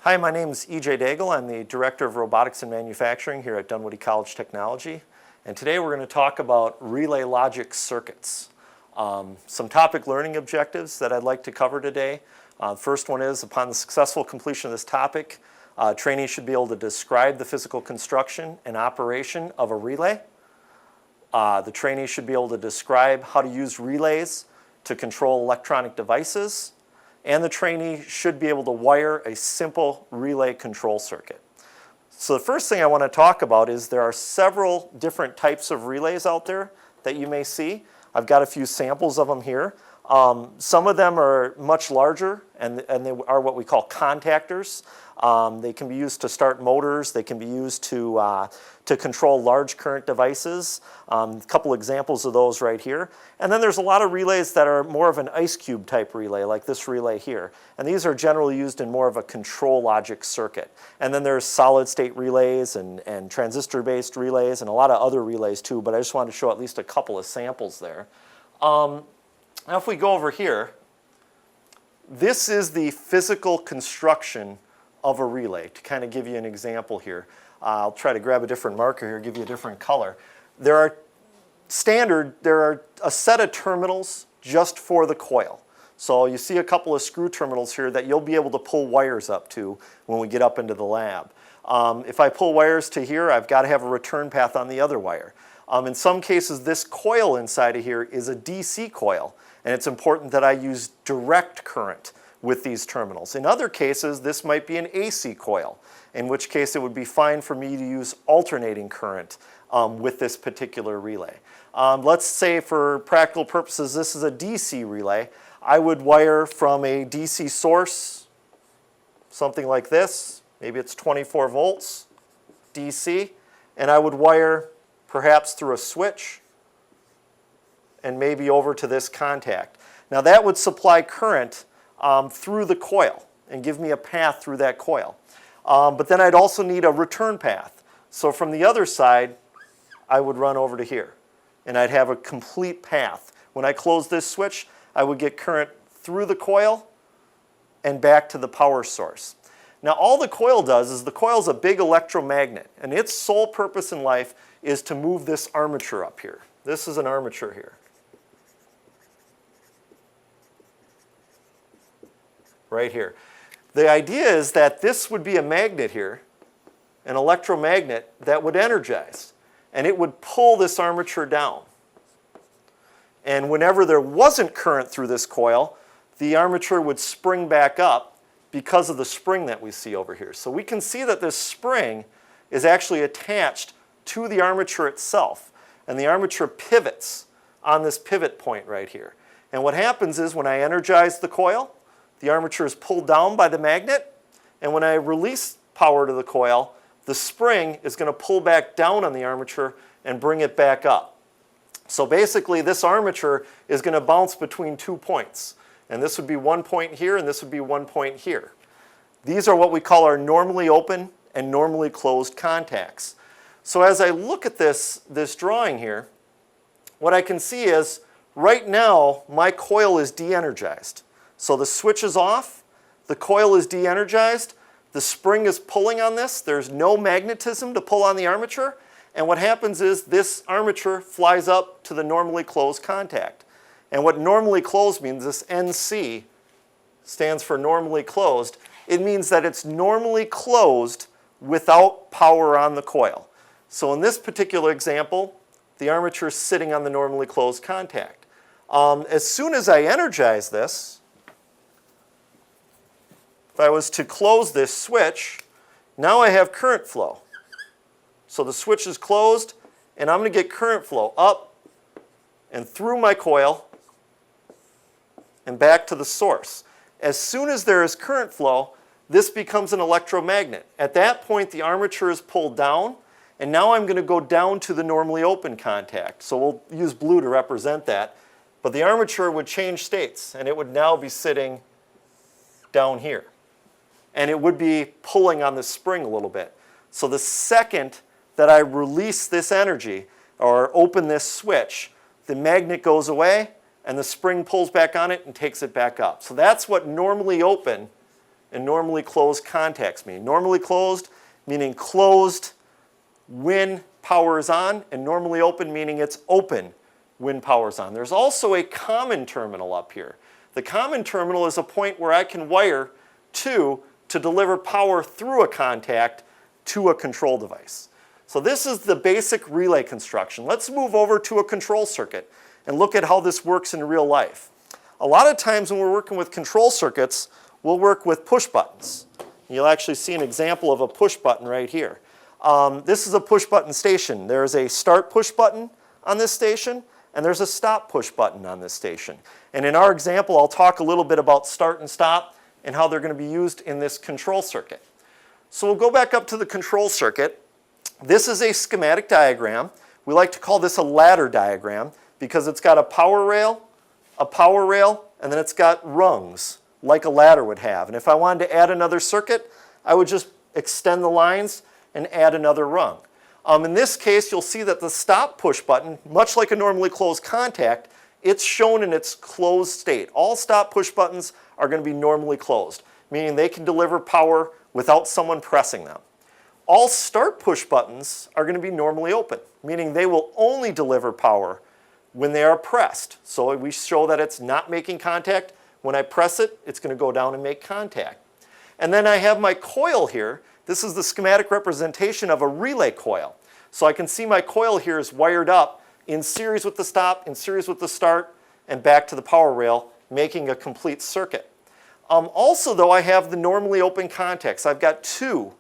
Hi, my name is E.J. Daigle. I'm the Director of Robotics and Manufacturing here at Dunwoody College Technology. And today we're going to talk about relay logic circuits. Some topic learning objectives that I'd like to cover today. First one is, upon the successful completion of this topic, trainees should be able to describe the physical construction and operation of a relay. The trainee should be able to describe how to use relays to control electronic devices. And the trainee should be able to wire a simple relay control circuit. So the first thing I want to talk about is there are several different types of relays out there that you may see. I've got a few samples of them here. Some of them are much larger, and they are what we call contactors. They can be used to start motors. They can be used to control large current devices. A couple examples of those right here. And then there's a lot of relays that are more of an ice cube type relay, like this relay here. And these are generally used in more of a control logic circuit. And then there's solid state relays and transistor based relays and a lot of other relays too, but I just wanted to show at least a couple of samples there. Now if we go over here, this is the physical construction of a relay, to kind of give you an example here. I'll try to grab a different marker here, give you a different color. There are a set of terminals just for the coil. So you see a couple of screw terminals here that you'll be able to pull wires up to when we get up into the lab. If I pull wires to here, I've got to have a return path on the other wire. In some cases, this coil inside of here is a DC coil, and it's important that I use direct current with these terminals. In other cases, this might be an AC coil, in which case it would be fine for me to use alternating current with this particular relay. Let's say for practical purposes this is a DC relay. I would wire from a DC source, something like this, maybe it's 24 volts DC, and I would wire perhaps through a switch and maybe over to this contact. Now that would supply current through the coil and give me a path through that coil. But then I'd also need a return path. So from the other side, I would run over to here, and I'd have a complete path. When I close this switch, I would get current through the coil and back to the power source. Now all the coil does is the coil is a big electromagnet, and its sole purpose in life is to move this armature up here. This is an armature here. Right here. The idea is that this would be a magnet here, an electromagnet that would energize, and it would pull this armature down. And whenever there wasn't current through this coil, the armature would spring back up because of the spring that we see over here. So we can see that this spring is actually attached to the armature itself, and the armature pivots on this pivot point right here. And what happens is when I energize the coil, the armature is pulled down by the magnet, and when I release power to the coil, the spring is going to pull back down on the armature and bring it back up. So basically this armature is going to bounce between 2 points. And this would be 1 point here, and this would be 1 point here. These are what we call our normally open and normally closed contacts. So as I look at this drawing here, what I can see is right now my coil is de-energized. So the switch is off, the coil is de-energized, the spring is pulling on this, there's no magnetism to pull on the armature, and what happens is this armature flies up to the normally closed contact. And what normally closed means, this NC stands for normally closed, it means that it's normally closed without power on the coil. So in this particular example, the armature is sitting on the normally closed contact. As soon as I energize this, if I was to close this switch, now I have current flow. So the switch is closed, and I'm going to get current flow up and through my coil and back to the source. As soon as there is current flow, this becomes an electromagnet. At that point, the armature is pulled down, and now I'm going to go down to the normally open contact. So we'll use blue to represent that. But the armature would change states, and it would now be sitting down here. And it would be pulling on the spring a little bit. So the second that I release this energy or open this switch, the magnet goes away and the spring pulls back on it and takes it back up. So that's what normally open and normally closed contacts mean. Normally closed meaning closed when power is on, and normally open meaning it's open when power is on. There's also a common terminal up here. The common terminal is a point where I can wire to deliver power through a contact to a control device. So this is the basic relay construction. Let's move over to a control circuit and look at how this works in real life. A lot of times when we're working with control circuits, we'll work with push buttons. You'll actually see an example of a push button right here. This is a push button station. There's a start push button on this station, and there's a stop push button on this station. And in our example, I'll talk a little bit about start and stop and how they're going to be used in this control circuit. So we'll go back up to the control circuit. This is a schematic diagram. We like to call this a ladder diagram because it's got a power rail, and then it's got rungs like a ladder would have. And if I wanted to add another circuit, I would just extend the lines and add another rung. In this case, you'll see that the stop push button, much like a normally closed contact, it's shown in its closed state. All stop push buttons are going to be normally closed, meaning they can deliver power without someone pressing them. All start push buttons are going to be normally open, meaning they will only deliver power when they are pressed. So we show that it's not making contact. When I press it, it's going to go down and make contact. And then I have my coil here. This is the schematic representation of a relay coil. So I can see my coil here is wired up in series with the stop, in series with the start, and back to the power rail, making a complete circuit. Also, though, I have the normally open contacts. I've got two.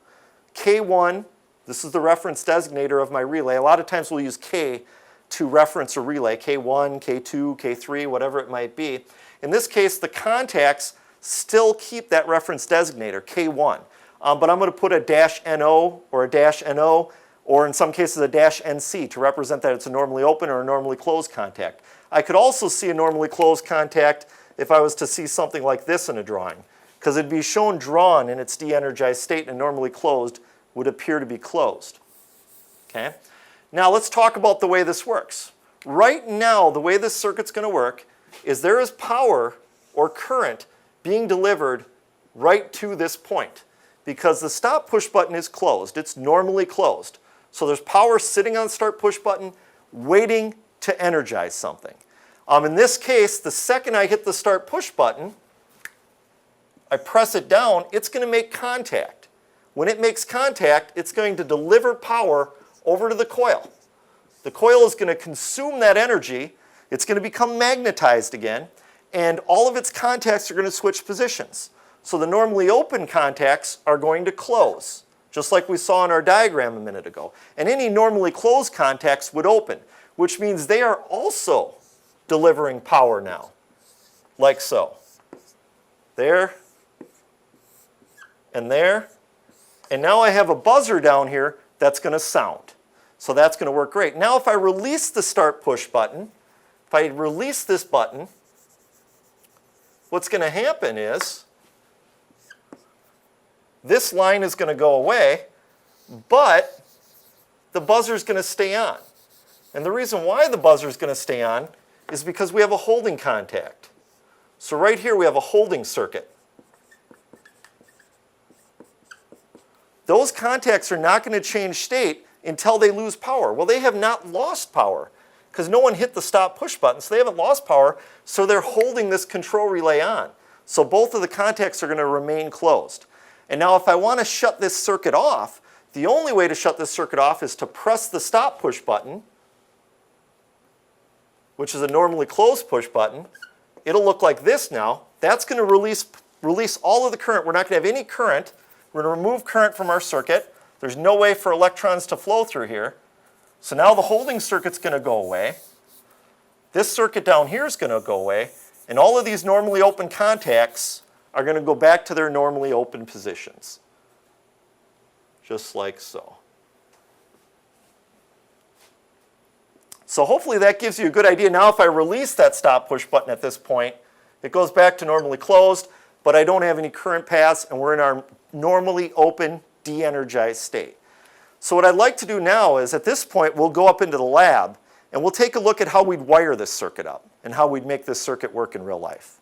K1, this is the reference designator of my relay. A lot of times we'll use K to reference a relay, K1, K2, K3, whatever it might be. In this case, the contacts still keep that reference designator, K1. But I'm going to put a -NO or a -NO, or in some cases a -NC to represent that it's a normally open or a normally closed contact. I could also see a normally closed contact if I was to see something like this in a drawing, because it'd be shown drawn in its de-energized state, and normally closed would appear to be closed. Okay? Now let's talk about the way this works. Right now, the way this circuit's going to work is there is power or current being delivered right to this point, because the stop push button is closed. It's normally closed. So there's power sitting on the start push button waiting to energize something. In this case, the second I hit the start push button, I press it down, it's going to make contact. When it makes contact, it's going to deliver power over to the coil. The coil is going to consume that energy. It's going to become magnetized again, and all of its contacts are going to switch positions. So the normally open contacts are going to close, just like we saw in our diagram a minute ago. And any normally closed contacts would open, which means they are also delivering power now, like so. There, and there. And now I have a buzzer down here that's going to sound. So that's going to work great. Now if I release the start push button, if I release this button, what's going to happen is this line is going to go away, but the buzzer is going to stay on. And the reason why the buzzer is going to stay on is because we have a holding contact. So right here we have a holding circuit. Those contacts are not going to change state until they lose power. Well, they have not lost power because no one hit the stop push button, so they haven't lost power, so they're holding this control relay on. So both of the contacts are going to remain closed. And now if I want to shut this circuit off, the only way to shut this circuit off is to press the stop push button, which is a normally closed push button. It'll look like this now. That's going to release all of the current. We're not going to have any current. We're going to remove current from our circuit. There's no way for electrons to flow through here. So now the holding circuit's going to go away. This circuit down here is going to go away. And all of these normally open contacts are going to go back to their normally open positions. Just like so. So hopefully that gives you a good idea. Now if I release that stop push button at this point, it goes back to normally closed, but I don't have any current paths, and we're in our normally open, de-energized state. So what I'd like to do now is, at this point, we'll go up into the lab, and we'll take a look at how we'd wire this circuit up and how we'd make this circuit work in real life.